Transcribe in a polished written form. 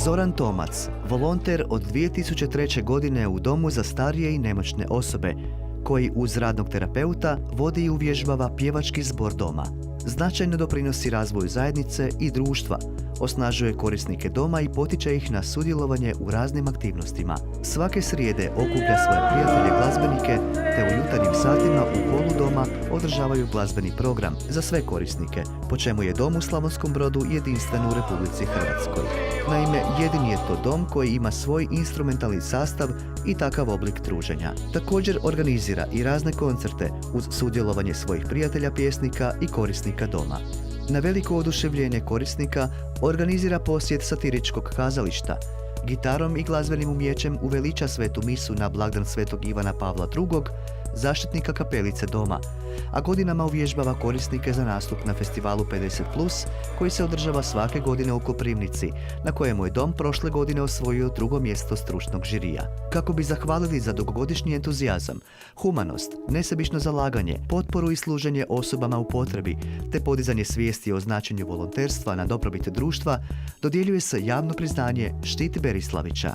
Zoran Tomac, volonter od 2003. godine u Domu za starije i nemoćne osobe, koji uz radnog terapeuta vodi i uvježbava pjevački zbor doma. Značajno doprinosi razvoju zajednice i društva, osnažuje korisnike doma i potiče ih na sudjelovanje u raznim aktivnostima. Svake srijede okuplja svoje prijatelje glazbenike te u jutarnjim satima u holu doma održavaju glazbeni program za sve korisnike, po čemu je dom u Slavonskom Brodu jedinstven u Republici Hrvatskoj. Naime, jedini je to dom koji ima svoj instrumentalni sastav i takav oblik druženja. Također organizira i razne koncerte uz sudjelovanje svojih prijatelja pjesnika i korisnika doma. Na veliko oduševljenje korisnika organizira posjet satiričkog kazališta. Gitarom i glazbenim umijećem uveliča svetu misu na blagdan Svetog Ivana Pavla II, zaštitnika kapelice doma, a godinama uvježbava korisnike za nastup na festivalu 50+, koji se održava svake godine u Koprivnici, na kojemu je dom prošle godine osvojio 2. mjesto stručnog žirija. Kako bi zahvalili za dugogodišnji entuzijazam, humanost, nesebično zalaganje, potporu i služenje osobama u potrebi, te podizanje svijesti o značenju volonterstva na dobrobit društva, dodjeljuje se javno priznanje Štit Berislavića.